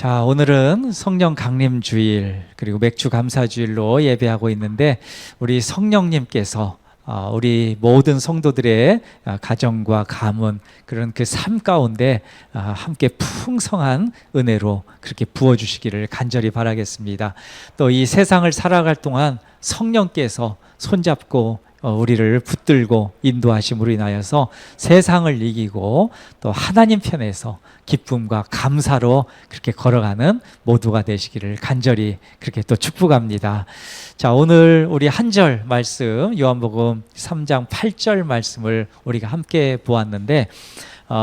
자, 오늘은 성령 강림 주일 그리고 맥주 감사 주일로 예배하고 있는데 우리 성령님께서 우리 모든 성도들의 가정과 가문 그런 그 삶 가운데 함께 풍성한 은혜로 그렇게 부어주시기를 간절히 바라겠습니다. 또 이 세상을 살아갈 동안 성령께서 손잡고 우리를 붙들고 인도하심으로 인하여서 세상을 이기고 또 하나님 편에서 기쁨과 감사로 그렇게 걸어가는 모두가 되시기를 간절히 그렇게 또 축복합니다. 자, 오늘 우리 한 절 말씀 요한복음 3장 8절 말씀을 우리가 함께 보았는데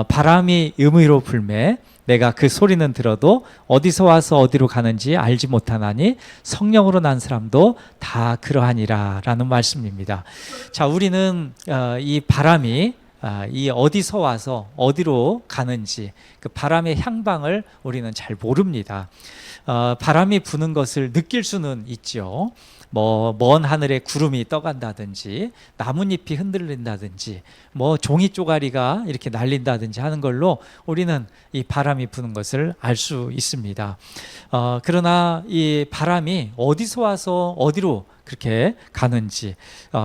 바람이 음의로 불매 내가 그 소리는 들어도 어디서 와서 어디로 가는지 알지 못하나니 성령으로 난 사람도 다 그러하니라 라는 말씀입니다. 자, 우리는 이 바람이 이 어디서 와서 어디로 가는지 그 바람의 향방을 우리는 잘 모릅니다. 바람이 부는 것을 느낄 수는 있죠. 먼 하늘에 구름이 떠간다든지 나뭇잎이 흔들린다든지 종이 쪼가리가 이렇게 날린다든지 하는 걸로 우리는 이 바람이 부는 것을 알 수 있습니다. 그러나 이 바람이 어디서 와서 어디로 그렇게 가는지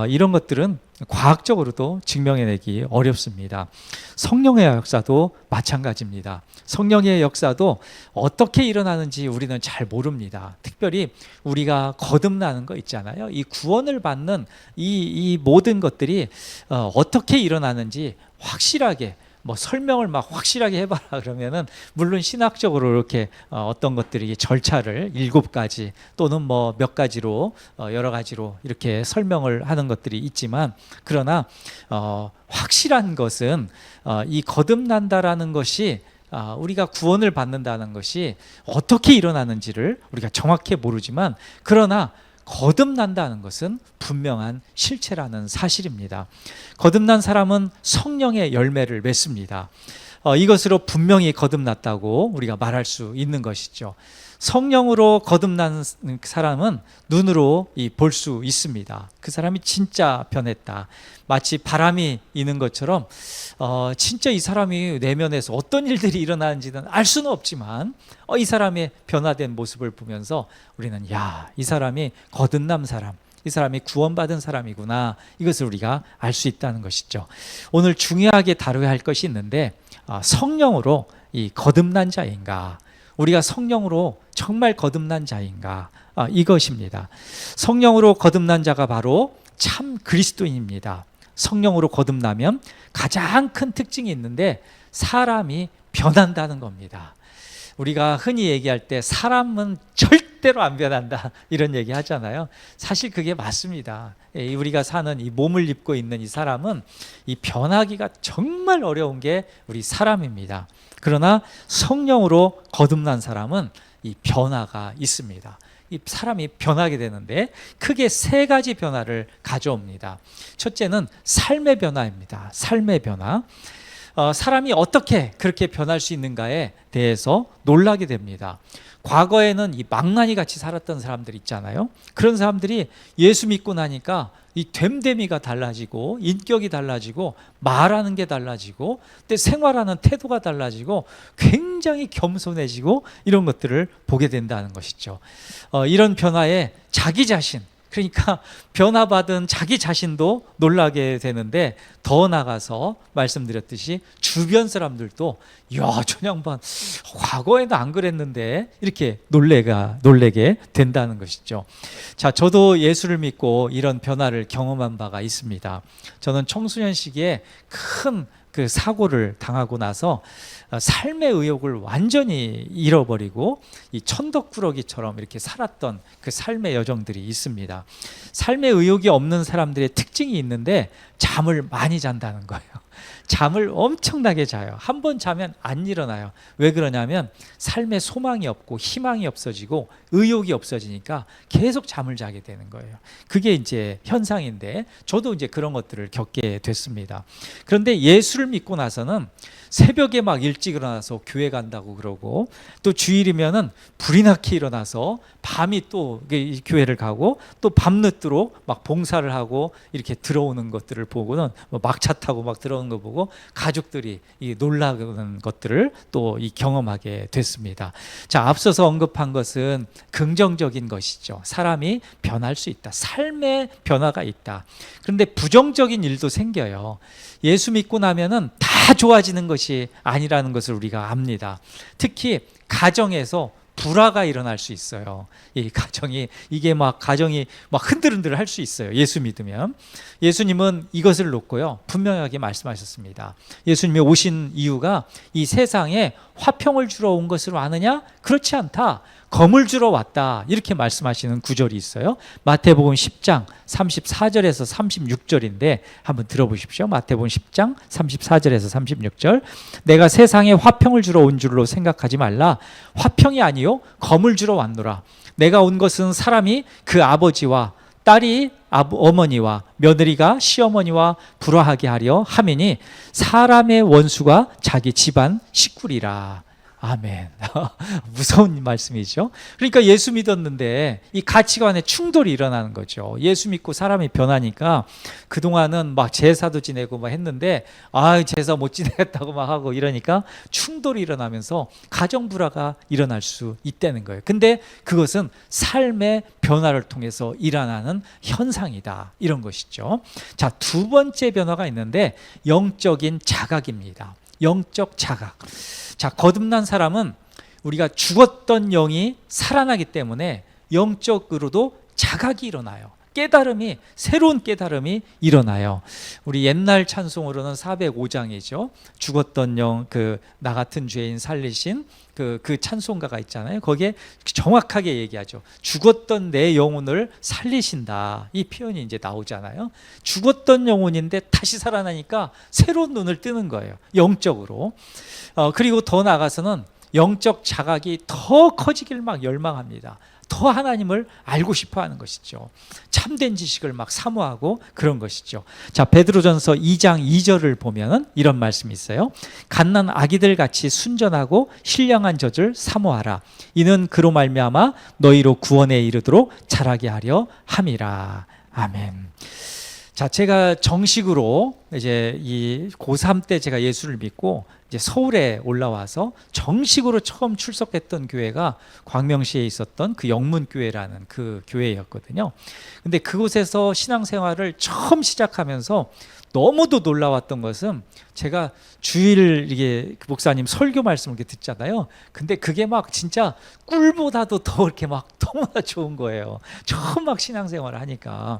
이런 것들은 과학적으로도 증명해내기 어렵습니다. 성령의 역사도 마찬가지입니다. 성령의 역사도 어떻게 일어나는지 우리는 잘 모릅니다. 특별히 우리가 거듭나는 거 있잖아요. 이 구원을 받는 이 모든 것들이 어떻게 일어나는지 확실하게 설명을 막 확실하게 해봐라 그러면은 물론 신학적으로 이렇게 어떤 것들이 절차를 7가지 또는 몇 가지로 여러 가지로 이렇게 설명을 하는 것들이 있지만 그러나 확실한 것은 이 거듭난다라는 것이 우리가 구원을 받는다는 것이 어떻게 일어나는지를 우리가 정확히 모르지만 그러나 거듭난다는 것은 분명한 실체라는 사실입니다. 거듭난 사람은 성령의 열매를 맺습니다. 이것으로 분명히 거듭났다고 우리가 말할 수 있는 것이죠. 성령으로 거듭난 사람은 눈으로 볼 수 있습니다. 그 사람이 진짜 변했다. 마치 바람이 있는 것처럼 진짜 이 사람이 내면에서 어떤 일들이 일어나는지는 알 수는 없지만 이 사람의 변화된 모습을 보면서 우리는 이 사람이 거듭난 사람, 이 사람이 구원받은 사람이구나, 이것을 우리가 알 수 있다는 것이죠. 오늘 중요하게 다루어야 할 것이 있는데 성령으로 이 거듭난 자인가, 우리가 성령으로 정말 거듭난 자인가, 이것입니다. 성령으로 거듭난 자가 바로 참 그리스도인입니다. 성령으로 거듭나면 가장 큰 특징이 있는데 사람이 변한다는 겁니다. 우리가 흔히 얘기할 때 사람은 절대로 안 변한다 이런 얘기 하잖아요. 사실 그게 맞습니다. 우리가 사는 이 몸을 입고 있는 이 사람은 이 변하기가 정말 어려운 게 우리 사람입니다. 그러나 성령으로 거듭난 사람은 이 변화가 있습니다. 이 사람이 변하게 되는데 크게 3가지 변화를 가져옵니다. 첫째는 삶의 변화입니다. 삶의 변화. 사람이 어떻게 그렇게 변할 수 있는가에 대해서 놀라게 됩니다. 과거에는 이 망나니 같이 살았던 사람들 있잖아요. 그런 사람들이 예수 믿고 나니까 이 됨됨이가 달라지고 인격이 달라지고 말하는 게 달라지고 또 생활하는 태도가 달라지고 굉장히 겸손해지고 이런 것들을 보게 된다는 것이죠. 이런 변화에 자기 자신, 그러니까 변화받은 자기 자신도 놀라게 되는데 더 나가서 말씀드렸듯이 주변 사람들도 저 양반 과거에는 안 그랬는데 이렇게 놀래게 된다는 것이죠. 자, 저도 예수를 믿고 이런 변화를 경험한 바가 있습니다. 저는 청소년 시기에 큰 그 사고를 당하고 나서 삶의 의욕을 완전히 잃어버리고 이 천덕꾸러기처럼 이렇게 살았던 그 삶의 여정들이 있습니다. 삶의 의욕이 없는 사람들의 특징이 있는데 잠을 많이 잔다는 거예요. 잠을 엄청나게 자요. 한 번 자면 안 일어나요. 왜 그러냐면 삶에 소망이 없고 희망이 없어지고 의욕이 없어지니까 계속 잠을 자게 되는 거예요. 그게 이제 현상인데 저도 이제 그런 것들을 겪게 됐습니다. 그런데 예수를 믿고 나서는 새벽에 막 일찍 일어나서 교회 간다고 그러고 또 주일이면은 불이 나게 일어나서 밤이 또 교회를 가고 또 밤늦도록 막 봉사를 하고 이렇게 들어오는 것들을 보고는 막차 타고 막 들어오는 성경도 보고 가족들이 이 놀라는 것들을 또 이 경험하게 됐습니다. 자, 앞서서 언급한 것은 긍정적인 것이죠. 사람이 변할 수 있다. 삶의 변화가 있다. 그런데 부정적인 일도 생겨요. 예수 믿고 나면은 다 좋아지는 것이 아니라는 것을 우리가 압니다. 특히 가정에서 불화가 일어날 수 있어요. 이 가정이 흔들흔들 할 수 있어요. 예수 믿으면. 예수님은 이것을 놓고요, 분명하게 말씀하셨습니다. 예수님이 오신 이유가 이 세상에 화평을 주러 온 것으로 아느냐? 그렇지 않다. 검을 주러 왔다. 이렇게 말씀하시는 구절이 있어요. 마태복음 10장 34절에서 36절인데 한번 들어보십시오. 마태복음 10장 34절에서 36절. 내가 세상에 화평을 주러 온 줄로 생각하지 말라. 화평이 아니요 검을 주러 왔노라. 내가 온 것은 사람이 그 아버지와 딸이 어머니와 며느리가 시어머니와 불화하게 하려 함이니 사람의 원수가 자기 집안 식구리라. 아멘. 무서운 말씀이죠. 그러니까 예수 믿었는데 이 가치관에 충돌이 일어나는 거죠. 예수 믿고 사람이 변하니까 그동안은 막 제사도 지내고 막 했는데 제사 못 지내겠다고 막 하고 이러니까 충돌이 일어나면서 가정 불화가 일어날 수 있다는 거예요. 근데 그것은 삶의 변화를 통해서 일어나는 현상이다. 이런 것이죠. 자, 두 번째 변화가 있는데 영적인 자각입니다. 영적 자각. 자, 거듭난 사람은 우리가 죽었던 영이 살아나기 때문에 영적으로도 자각이 일어나요. 새로운 깨달음이 일어나요. 우리 옛날 찬송으로는 405장이죠. 죽었던 영, 나 같은 죄인 살리신 그 찬송가가 있잖아요. 거기에 정확하게 얘기하죠. 죽었던 내 영혼을 살리신다. 이 표현이 이제 나오잖아요. 죽었던 영혼인데 다시 살아나니까 새로운 눈을 뜨는 거예요. 영적으로. 그리고 더 나아가서는 영적 자각이 더 커지길 막 열망합니다. 더 하나님을 알고 싶어 하는 것이죠. 참된 지식을 막 사모하고 그런 것이죠. 자, 베드로전서 2장 2절을 보면은 이런 말씀이 있어요. 갓난 아기들 같이 순전하고 신령한 젖을 사모하라. 이는 그로 말미암아 너희로 구원에 이르도록 자라게 하려 함이라. 아멘. 자, 제가 정식으로 이제 이 고3 때 제가 예수를 믿고 이제 서울에 올라와서 정식으로 처음 출석했던 교회가 광명시에 있었던 그 영문교회라는 그 교회였거든요. 근데 그곳에서 신앙생활을 처음 시작하면서 너무도 놀라웠던 것은 제가 주일 이게 목사님 설교 말씀을 이렇게 듣잖아요. 근데 그게 막 진짜 꿀보다도 더 이렇게 막 너무나 좋은 거예요. 처음 막 신앙생활을 하니까.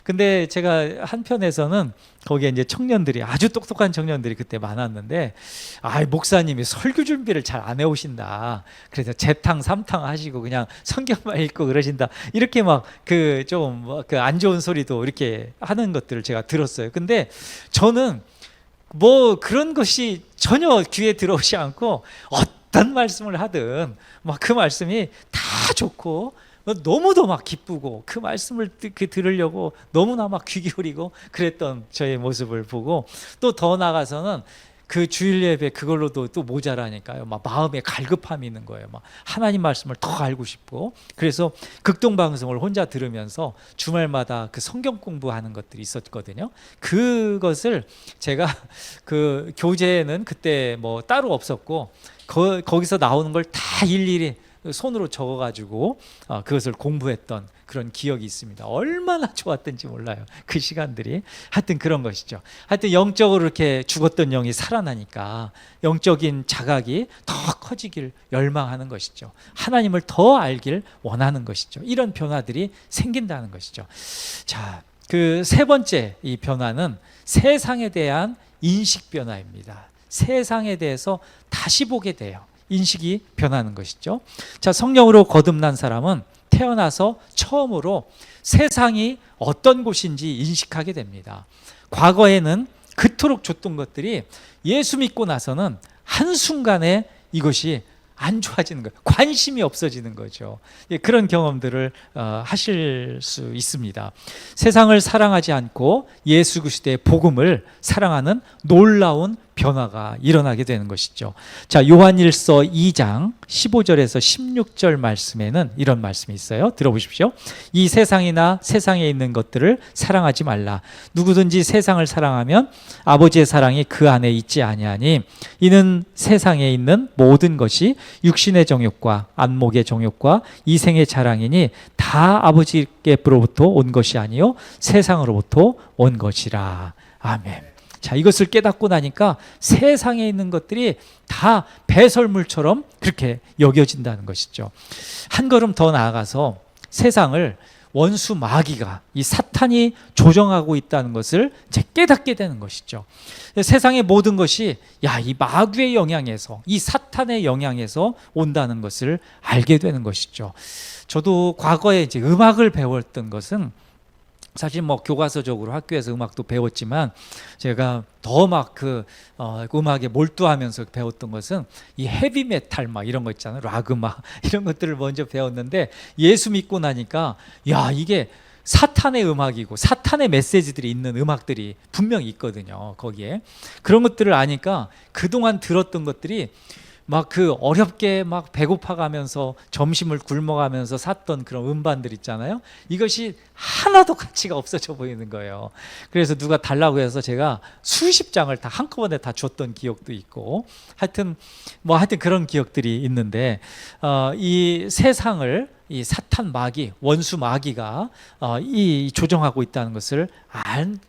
근데 제가 한편에서는 거기에 이제 청년들이 아주 똑똑한 청년들이 그때 많았는데 목사님이 설교 준비를 잘 안 해오신다. 그래서 재탕 삼탕 하시고 그냥 성경만 읽고 그러신다. 이렇게 막 좀 안 좋은 소리도 이렇게 하는 것들을 제가 들었어요. 근데 저는 뭐 그런 것이 전혀 귀에 들어오지 않고 어떤 말씀을 하든 막 그 말씀이 다 좋고 너무도 막 기쁘고 그 말씀을 들으려고 너무나 막 귀 기울이고 그랬던 저의 모습을 보고 또 더 나아가서는 그 주일 예배 그걸로도 또 모자라니까요. 막 마음에 갈급함이 있는 거예요. 막 하나님 말씀을 더 알고 싶고 그래서 극동 방송을 혼자 들으면서 주말마다 그 성경 공부하는 것들이 있었거든요. 그것을 제가 그 교재는 그때 뭐 따로 없었고 거기서 나오는 걸 다 일일이 손으로 적어가지고 그것을 공부했던 그런 기억이 있습니다. 얼마나 좋았던지 몰라요. 그 시간들이. 하여튼 그런 것이죠. 하여튼 영적으로 이렇게 죽었던 영이 살아나니까 영적인 자각이 더 커지길 열망하는 것이죠. 하나님을 더 알길 원하는 것이죠. 이런 변화들이 생긴다는 것이죠. 자, 그 세 번째 이 변화는 세상에 대한 인식 변화입니다. 세상에 대해서 다시 보게 돼요. 인식이 변하는 것이죠. 자, 성령으로 거듭난 사람은 태어나서 처음으로 세상이 어떤 곳인지 인식하게 됩니다. 과거에는 그토록 좋던 것들이 예수 믿고 나서는 한순간에 이것이 안 좋아지는 거예요. 관심이 없어지는 거죠. 그런 경험들을 하실 수 있습니다. 세상을 사랑하지 않고 예수 그리스도의 복음을 사랑하는 놀라운 변화가 일어나게 되는 것이죠. 자, 요한일서 2장 15절에서 16절 말씀에는 이런 말씀이 있어요. 들어보십시오. 이 세상이나 세상에 있는 것들을 사랑하지 말라. 누구든지 세상을 사랑하면 아버지의 사랑이 그 안에 있지 아니하니 이는 세상에 있는 모든 것이 육신의 정욕과 안목의 정욕과 이생의 자랑이니 다 아버지께로부터 온 것이 아니요 세상으로부터 온 것이라. 아멘. 자, 이것을 깨닫고 나니까 세상에 있는 것들이 다 배설물처럼 그렇게 여겨진다는 것이죠. 한 걸음 더 나아가서 세상을 원수 마귀가, 이 사탄이 조정하고 있다는 것을 이제 깨닫게 되는 것이죠. 세상의 모든 것이 이 마귀의 영향에서, 이 사탄의 영향에서 온다는 것을 알게 되는 것이죠. 저도 과거에 이제 음악을 배웠던 것은 사실 뭐 교과서적으로 학교에서 음악도 배웠지만 제가 더 막 음악에 몰두하면서 배웠던 것은 이 헤비메탈 막 이런 거 있잖아요. 락 음악 이런 것들을 먼저 배웠는데 예수 믿고 나니까 이게 사탄의 음악이고 사탄의 메시지들이 있는 음악들이 분명히 있거든요. 거기에 그런 것들을 아니까 그동안 들었던 것들이 막 어렵게 막 배고파가면서 점심을 굶어가면서 샀던 그런 음반들 있잖아요. 이것이 하나도 가치가 없어져 보이는 거예요. 그래서 누가 달라고 해서 제가 수십 장을 다 한꺼번에 다 줬던 기억도 있고 하여튼 그런 기억들이 있는데 이 세상을 이 사탄 마귀, 원수 마귀가 이 조정하고 있다는 것을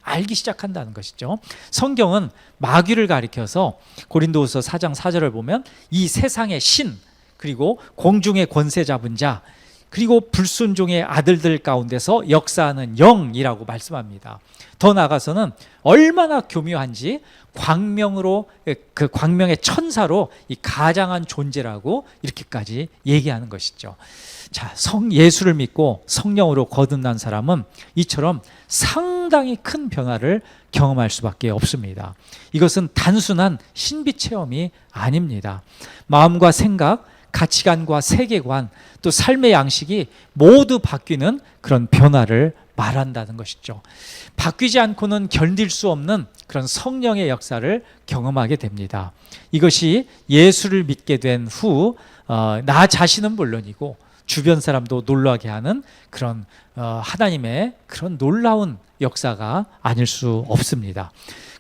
알기 시작한다는 것이죠. 성경은 마귀를 가리켜서 고린도후서 4장 4절을 보면 이 세상의 신, 그리고 공중의 권세 잡은 자, 그리고 불순종의 아들들 가운데서 역사하는 영이라고 말씀합니다. 더 나아가서는 얼마나 교묘한지 광명으로, 그 광명의 천사로 이 가장한 존재라고 이렇게까지 얘기하는 것이죠. 자, 예수를 믿고 성령으로 거듭난 사람은 이처럼 상당히 큰 변화를 경험할 수밖에 없습니다. 이것은 단순한 신비 체험이 아닙니다. 마음과 생각, 가치관과 세계관, 또 삶의 양식이 모두 바뀌는 그런 변화를 말한다는 것이죠. 바뀌지 않고는 견딜 수 없는 그런 성령의 역사를 경험하게 됩니다. 이것이 예수를 믿게 된 후 나 자신은 물론이고 주변 사람도 놀라게 하는 그런 하나님의 그런 놀라운 역사가 아닐 수 없습니다.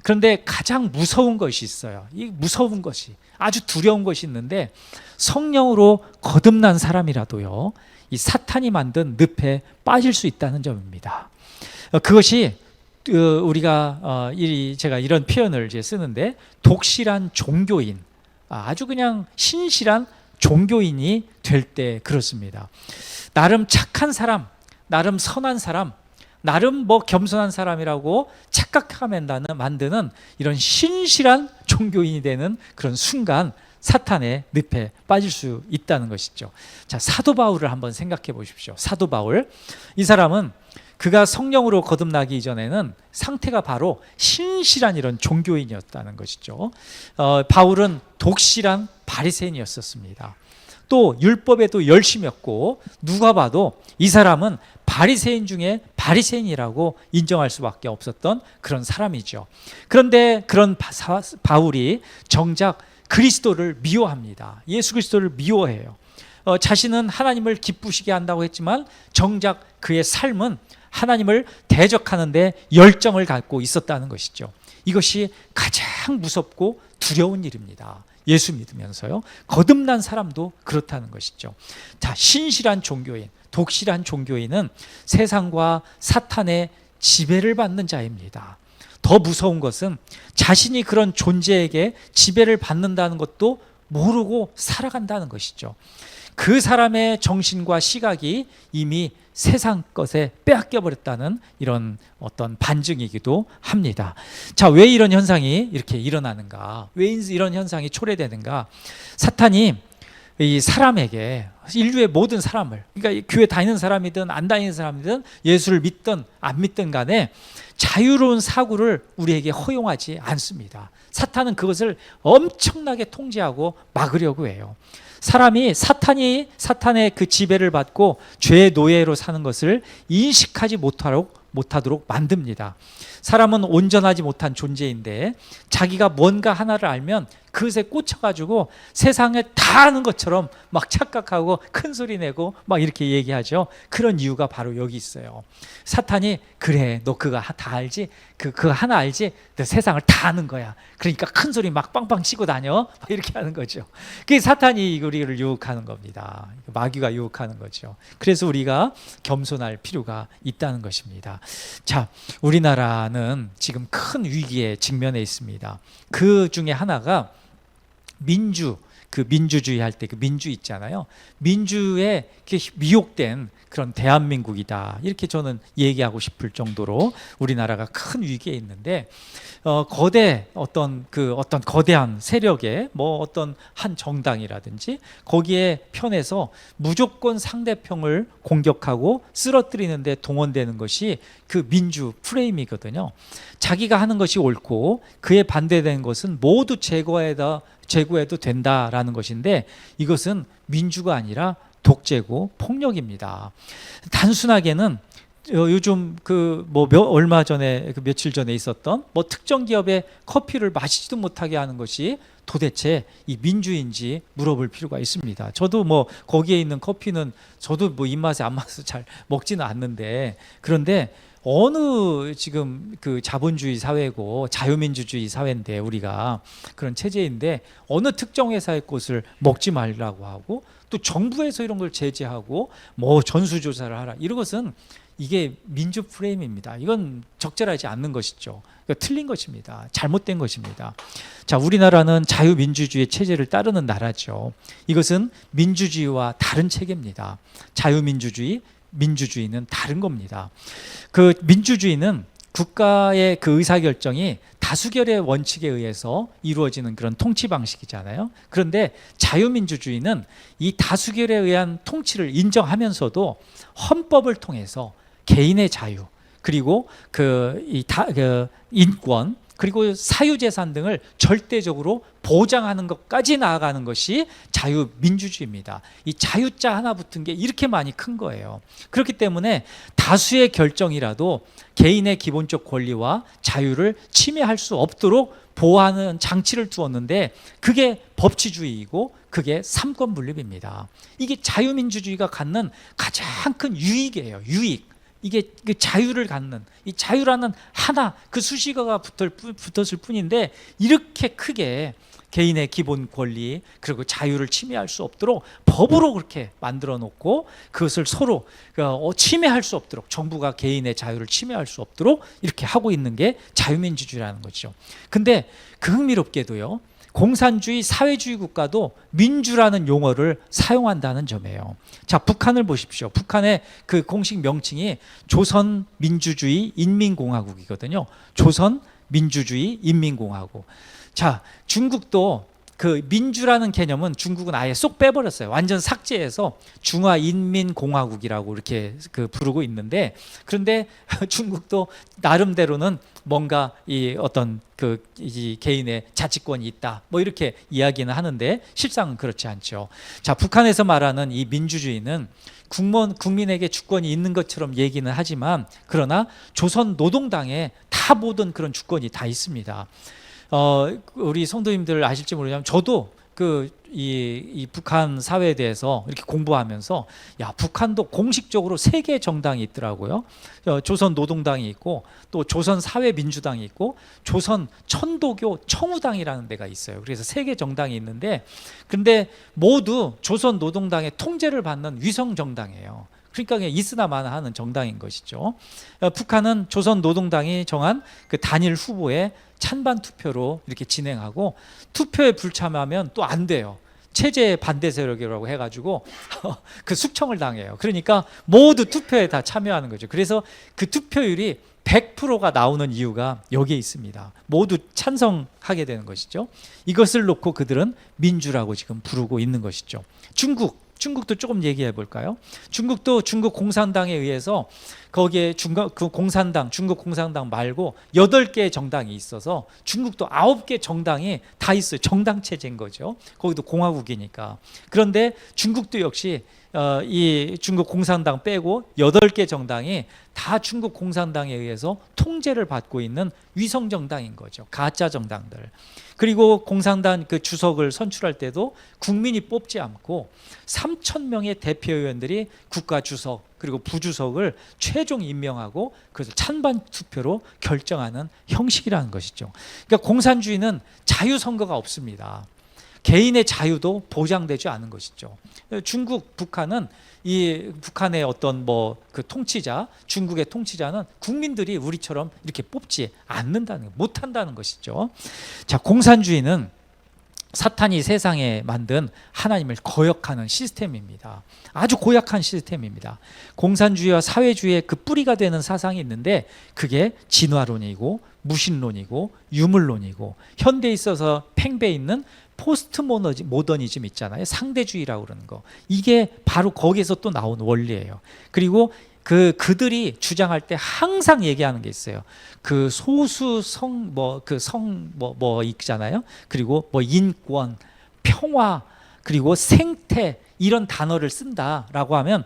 그런데 가장 무서운 것이 있어요. 이 무서운 것이, 아주 두려운 것이 있는데 성령으로 거듭난 사람이라도요, 이 사탄이 만든 늪에 빠질 수 있다는 점입니다. 그것이 제가 이런 표현을 이제 쓰는데 독실한 종교인, 아주 그냥 신실한 종교인이 될 때 그렇습니다. 나름 착한 사람, 나름 선한 사람, 나름 겸손한 사람이라고 착각하게 만드는 이런 신실한 종교인이 되는 그런 순간 사탄의 늪에 빠질 수 있다는 것이죠. 자, 사도 바울을 한번 생각해 보십시오. 사도 바울, 이 사람은 그가 성령으로 거듭나기 이전에는 상태가 바로 신실한 이런 종교인이었다는 것이죠. 바울은 독실한 바리새인이었었습니다. 또 율법에도 열심이었고 누가 봐도 이 사람은 바리새인 중에 바리새인이라고 인정할 수밖에 없었던 그런 사람이죠. 그런데 그런 바울이 정작 그리스도를 미워합니다. 예수 그리스도를 미워해요. 자신은 하나님을 기쁘시게 한다고 했지만 정작 그의 삶은 하나님을 대적하는 데 열정을 갖고 있었다는 것이죠. 이것이 가장 무섭고 두려운 일입니다. 예수 믿으면서요, 거듭난 사람도 그렇다는 것이죠. 자, 신실한 종교인, 독실한 종교인은 세상과 사탄의 지배를 받는 자입니다. 더 무서운 것은 자신이 그런 존재에게 지배를 받는다는 것도 모르고 살아간다는 것이죠. 그 사람의 정신과 시각이 이미 세상 것에 빼앗겨 버렸다는 이런 어떤 반증이기도 합니다. 자, 왜 이런 현상이 이렇게 일어나는가? 왜 이런 현상이 초래되는가? 사탄이 이 사람에게, 인류의 모든 사람을, 그러니까 교회 다니는 사람이든 안 다니는 사람이든 예수를 믿든 안 믿든 간에 자유로운 사고를 우리에게 허용하지 않습니다. 사탄은 그것을 엄청나게 통제하고 막으려고 해요. 사람이 사탄의 그 지배를 받고 죄의 노예로 사는 것을 인식하지 못하도록 만듭니다. 사람은 온전하지 못한 존재인데 자기가 뭔가 하나를 알면 그것에 꽂혀가지고 세상에 다 아는 것처럼 막 착각하고 큰 소리 내고 막 이렇게 얘기하죠. 그런 이유가 바로 여기 있어요. 사탄이 그래 너 그거 다 알지? 그거 하나 알지? 너 세상을 다 아는 거야. 그러니까 큰 소리 막 빵빵 치고 다녀. 이렇게 하는 거죠. 그게 사탄이 우리를 유혹하는 겁니다. 마귀가 유혹하는 거죠. 그래서 우리가 겸손할 필요가 있다는 것입니다. 자, 우리나라는 지금 큰 위기에 직면해 있습니다. 그 중에 하나가 민주주의 할 때 그 민주 있잖아요. 민주에 미혹된 그런 대한민국이다. 이렇게 저는 얘기하고 싶을 정도로 우리나라가 큰 위기에 있는데 어떤 거대한 세력의 어떤 한 정당이라든지 거기에 편에서 무조건 상대편을 공격하고 쓰러뜨리는데 동원되는 것이 그 민주 프레임이거든요. 자기가 하는 것이 옳고 그에 반대되는 것은 모두 제거해도 된다라는 것인데 이것은 민주가 아니라 독재고 폭력입니다. 단순하게는 요즘 얼마 전에 며칠 전에 있었던 특정 기업의 커피를 마시지도 못하게 하는 것이 도대체 이 민주인지 물어볼 필요가 있습니다. 저도 거기에 있는 커피는 저도 입맛에 안 맞아서 잘 먹지는 않는데 그런데 어느 지금 그 자본주의 사회고 자유민주주의 사회인데 우리가 그런 체제인데 어느 특정 회사의 것을 먹지 말라고 하고 또 정부에서 이런 걸 제재하고 전수조사를 하라 이런 것은 이게 민주 프레임입니다. 이건 적절하지 않는 것이죠. 틀린 것입니다. 잘못된 것입니다. 자, 우리나라는 자유민주주의 체제를 따르는 나라죠. 이것은 민주주의와 다른 체계입니다. 자유민주주의, 민주주의는 다른 겁니다. 그 민주주의는 국가의 그 의사결정이 다수결의 원칙에 의해서 이루어지는 그런 통치 방식이잖아요. 그런데 자유민주주의는 이 다수결에 의한 통치를 인정하면서도 헌법을 통해서 개인의 자유 그리고 인권 그리고 사유재산 등을 절대적으로 보장하는 것까지 나아가는 것이 자유민주주의입니다. 이 자유자 하나 붙은 게 이렇게 많이 큰 거예요. 그렇기 때문에 다수의 결정이라도 개인의 기본적 권리와 자유를 침해할 수 없도록 보호하는 장치를 두었는데 그게 법치주의이고 그게 삼권분립입니다. 이게 자유민주주의가 갖는 가장 큰 유익이에요. 유익. 이게 자유를 갖는 이 자유라는 하나 그 수식어가 붙었을 뿐인데 이렇게 크게 개인의 기본 권리 그리고 자유를 침해할 수 없도록 법으로 그렇게 만들어 놓고 그것을 서로 침해할 수 없도록 정부가 개인의 자유를 침해할 수 없도록 이렇게 하고 있는 게 자유민주주의라는 거죠. 근데 그 흥미롭게도요. 공산주의 사회주의 국가도 민주라는 용어를 사용한다는 점이에요. 자, 북한을 보십시오. 북한의 그 공식 명칭이 조선민주주의 인민공화국이거든요. 조선민주주의 인민공화국. 자, 중국도 그 민주라는 개념은 중국은 아예 쏙 빼버렸어요. 완전 삭제해서 중화인민공화국이라고 이렇게 부르고 있는데 그런데 중국도 나름대로는 뭔가 이 개인의 자치권이 있다 이렇게 이야기는 하는데 실상은 그렇지 않죠. 자, 북한에서 말하는 이 민주주의는 국민에게 주권이 있는 것처럼 얘기는 하지만 그러나 조선 노동당에 다 모든 그런 주권이 다 있습니다. 우리 성도님들 아실지 모르지만 저도 이 북한 사회에 대해서 이렇게 공부하면서 북한도 공식적으로 세 개의 정당이 있더라고요. 조선 노동당이 있고 또 조선 사회민주당이 있고 조선 천도교 청우당이라는 데가 있어요. 그래서 세 개 정당이 있는데 근데 모두 조선 노동당의 통제를 받는 위성 정당이에요. 그러니까 그냥 있으나 마나 하는 정당인 것이죠. 북한은 조선 노동당이 정한 그 단일 후보에 찬반 투표로 이렇게 진행하고 투표에 불참하면 또 안 돼요. 체제 반대 세력이라고 해가지고 그 숙청을 당해요. 그러니까 모두 투표에 다 참여하는 거죠. 그래서 그 투표율이 100%가 나오는 이유가 여기에 있습니다. 모두 찬성하게 되는 것이죠. 이것을 놓고 그들은 민주라고 지금 부르고 있는 것이죠. 중국도 조금 얘기해 볼까요? 중국도 중국 공산당에 의해서 거기에 중국 공산당 말고 8개의 정당이 있어서 중국도 9개 정당이 다 있어요. 정당 체제인 거죠. 거기도 공화국이니까. 그런데 중국도 역시 이 중국 공산당 빼고 8개 정당이 다 중국 공산당에 의해서 통제를 받고 있는 위성 정당인 거죠. 가짜 정당들. 그리고 공산당 그 주석을 선출할 때도 국민이 뽑지 않고 3,000명의 대표의원들이 국가 주석 그리고 부주석을 최종 임명하고 그래서 찬반 투표로 결정하는 형식이라는 것이죠. 그러니까 공산주의는 자유선거가 없습니다. 개인의 자유도 보장되지 않은 것이죠. 중국, 북한은 이 북한의 어떤 그 통치자, 중국의 통치자는 국민들이 우리처럼 이렇게 뽑지 않는다는, 못한다는 것이죠. 자, 공산주의는 사탄이 세상에 만든 하나님을 거역하는 시스템입니다. 아주 고약한 시스템입니다. 공산주의와 사회주의의 그 뿌리가 되는 사상이 있는데 그게 진화론이고 무신론이고 유물론이고 현대에 있어서 팽배해 있는 포스트 모더니즘 있잖아요. 상대주의라고 그러는 거. 이게 바로 거기에서 또 나온 원리예요. 그리고 그들이 주장할 때 항상 얘기하는 게 있어요. 그 소수 있잖아요. 그리고 인권, 평화, 그리고 생태 이런 단어를 쓴다라고 하면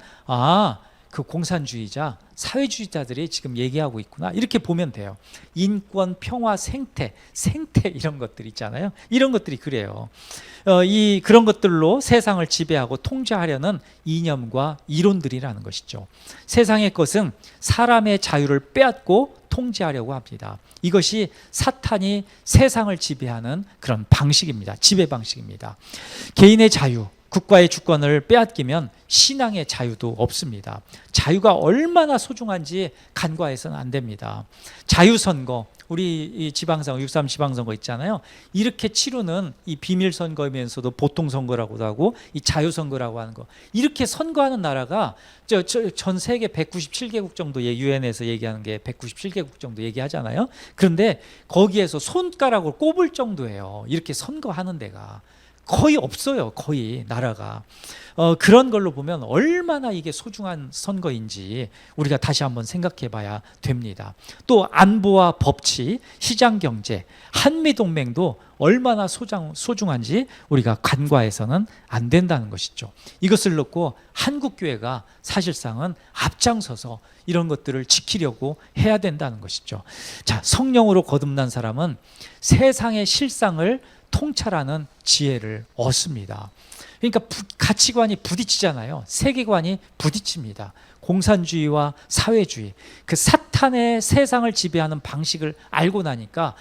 그 공산주의자, 사회주의자들이 지금 얘기하고 있구나 이렇게 보면 돼요. 인권, 평화, 생태 이런 것들 있잖아요. 이런 것들이 그래요. 그런 것들로 세상을 지배하고 통제하려는 이념과 이론들이라는 것이죠. 세상의 것은 사람의 자유를 빼앗고 통제하려고 합니다. 이것이 사탄이 세상을 지배하는 그런 방식입니다. 지배 방식입니다. 개인의 자유, 국가의 주권을 빼앗기면 신앙의 자유도 없습니다. 자유가 얼마나 소중한지 간과해서는 안 됩니다. 자유선거, 우리 이 지방선거, 6.3 지방선거 있잖아요. 이렇게 치르는 이 비밀선거이면서도 보통선거라고도 하고 이 자유선거라고 하는 거. 이렇게 선거하는 나라가 전 세계 197개국 정도 유엔에서 얘기하는 게 197개국 정도 얘기하잖아요. 그런데 거기에서 손가락으로 꼽을 정도예요. 이렇게 선거하는 데가. 거의 없어요. 거의 나라가. 그런 걸로 보면 얼마나 이게 소중한 선거인지 우리가 다시 한번 생각해 봐야 됩니다. 또 안보와 법치, 시장경제, 한미동맹도 얼마나 소중한지 우리가 간과해서는 안 된다는 것이죠. 이것을 놓고 한국교회가 사실상은 앞장서서 이런 것들을 지키려고 해야 된다는 것이죠. 자, 성령으로 거듭난 사람은 세상의 실상을 통찰하는 지혜를 얻습니다. 그러니까 가치관이 부딪히잖아요. 세계관이 부딪힙니다. 공산주의와 사회주의, 그 사탄의 세상을 지배하는 방식을 알고 나니까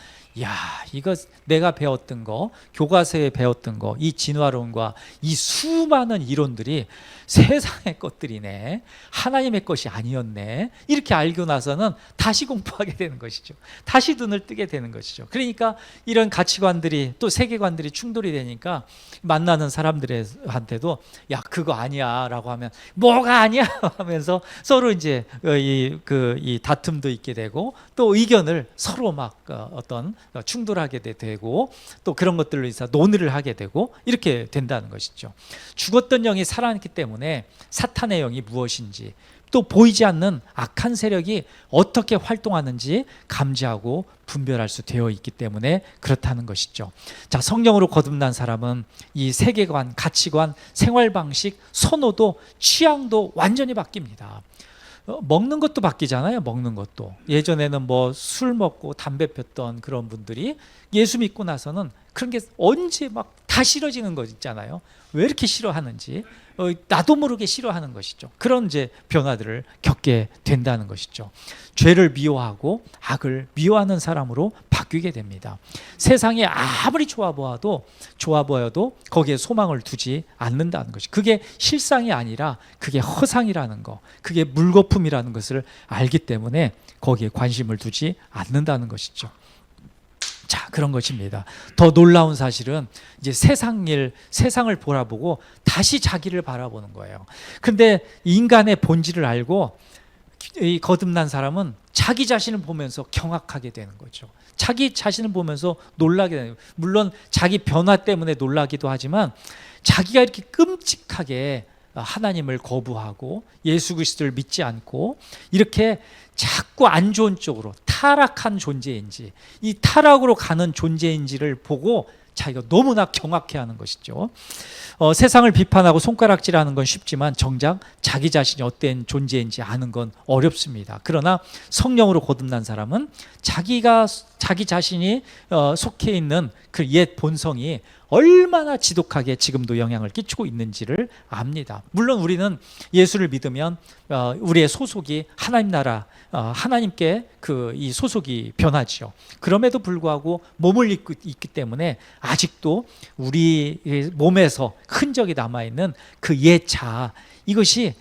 이거 내가 배웠던 거, 교과서에 배웠던 거, 이 진화론과 이 수많은 이론들이 세상의 것들이네, 하나님의 것이 아니었네, 이렇게 알고 나서는 다시 공부하게 되는 것이죠. 다시 눈을 뜨게 되는 것이죠. 그러니까 이런 가치관들이 또 세계관들이 충돌이 되니까 만나는 사람들한테도 그거 아니야 라고 하면 뭐가 아니야 하면서 서로 이제 이 다툼도 있게 되고 또 의견을 서로 막 어떤 충돌하게 되고 또 그런 것들로 인해서 논의를 하게 되고 이렇게 된다는 것이죠. 죽었던 영이 살아났기 때문에 사탄의 영이 무엇인지 또 보이지 않는 악한 세력이 어떻게 활동하는지 감지하고 분별할 수 되어 있기 때문에 그렇다는 것이죠. 자, 성령으로 거듭난 사람은 이 세계관, 가치관, 생활 방식, 선호도, 취향도 완전히 바뀝니다. 먹는 것도 바뀌잖아요. 먹는 것도. 예전에는 술 먹고 담배 폈던 그런 분들이 예수 믿고 나서는 그런 게 언제 막 다 싫어지는 거 있잖아요. 왜 이렇게 싫어하는지 나도 모르게 싫어하는 것이죠. 그런 이제 변화들을 겪게 된다는 것이죠. 죄를 미워하고 악을 미워하는 사람으로 바뀌게 됩니다. 세상에 아무리 좋아 보여도 거기에 소망을 두지 않는다는 것이, 그게 실상이 아니라 그게 허상이라는 거, 그게 물거품이라는 것을 알기 때문에 거기에 관심을 두지 않는다는 것이죠. 자, 그런 것입니다. 더 놀라운 사실은 이제 세상을 바라보고 다시 자기를 바라보는 거예요. 근데 인간의 본질을 알고 이 거듭난 사람은 자기 자신을 보면서 경악하게 되는 거죠. 자기 자신을 보면서 놀라게 되는 거예요. 물론 자기 변화 때문에 놀라기도 하지만 자기가 이렇게 끔찍하게 하나님을 거부하고 예수 그리스도를 믿지 않고 이렇게 자꾸 안 좋은 쪽으로 타락한 존재인지, 이 타락으로 가는 존재인지를 보고 자기가 너무나 경악해하는 것이죠. 세상을 비판하고 손가락질하는 건 쉽지만 정작 자기 자신이 어떤 존재인지 아는 건 어렵습니다. 그러나 성령으로 거듭난 사람은 자기 자신이 속해 있는 그 옛 본성이 얼마나 지독하게 지금도 영향을 끼치고 있는지를 압니다. 물론 우리는 예수를 믿으면 우리의 소속이 하나님 나라, 하나님께 이 소속이 변하죠. 그럼에도 불구하고 몸을 입고 있기 때문에 아직도 우리 몸에서 흔적이 남아있는 그 옛 자아, 이것이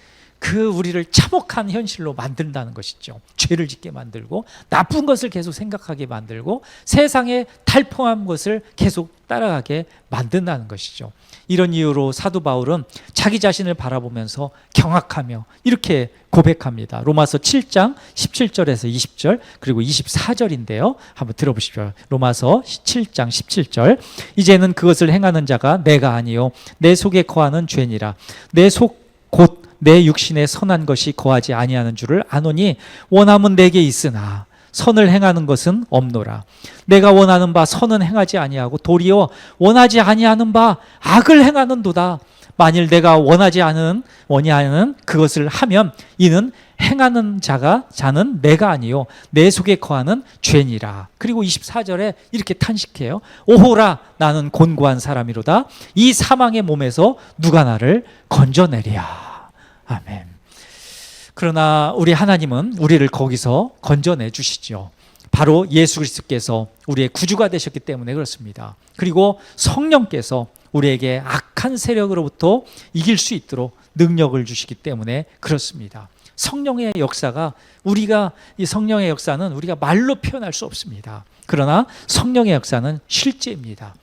우리를 참혹한 현실로 만든다는 것이죠. 죄를 짓게 만들고 나쁜 것을 계속 생각하게 만들고 세상의 탈포한 것을 계속 따라가게 만든다는 것이죠. 이런 이유로 사도 바울은 자기 자신을 바라보면서 경악하며 이렇게 고백합니다. 로마서 7장 17절에서 20절 그리고 24절인데요. 한번 들어보십시오. 로마서 7장 17절. 이제는 그것을 행하는 자가 내가 아니요 내 속에 거하는 죄니라. 내 속 곧 내 육신에 선한 것이 거하지 아니하는 줄을 아노니 원함은 내게 있으나 선을 행하는 것은 없노라. 내가 원하는 바 선은 행하지 아니하고 도리어 원하지 아니하는 바 악을 행하는도다. 만일 내가 원하지 아니하는 그것을 하면 이는 행하는 자는 내가 아니요 내 속에 거하는 죄니라. 그리고 24절에 이렇게 탄식해요. 오호라 나는 곤고한 사람이로다. 이 사망의 몸에서 누가 나를 건져내랴. 아멘. 그러나 우리 하나님은 우리를 거기서 건져내 주시죠. 바로 예수 그리스도께서 우리의 구주가 되셨기 때문에 그렇습니다. 그리고 성령께서 우리에게 악한 세력으로부터 이길 수 있도록 능력을 주시기 때문에 그렇습니다. 성령의 역사가 이 성령의 역사는 우리가 말로 표현할 수 없습니다. 그러나 성령의 역사는 실제입니다.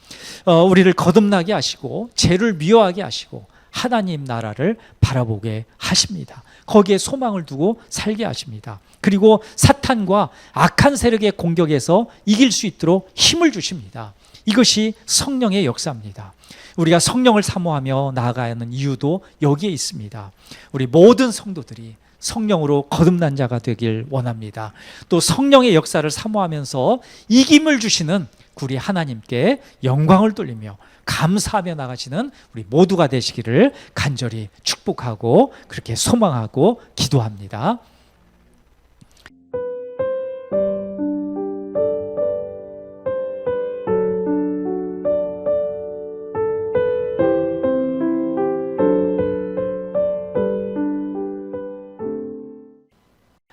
우리를 거듭나게 하시고 죄를 미워하게 하시고 하나님 나라를 바라보게 하십니다. 거기에 소망을 두고 살게 하십니다. 그리고 사탄과 악한 세력의 공격에서 이길 수 있도록 힘을 주십니다. 이것이 성령의 역사입니다. 우리가 성령을 사모하며 나아가야 하는 이유도 여기에 있습니다. 우리 모든 성도들이 성령으로 거듭난 자가 되길 원합니다. 또 성령의 역사를 사모하면서 이김을 주시는 우리 하나님께 영광을 돌리며 감사하며 나가시는 우리 모두가 되시기를 간절히 축복하고 그렇게 소망하고 기도합니다.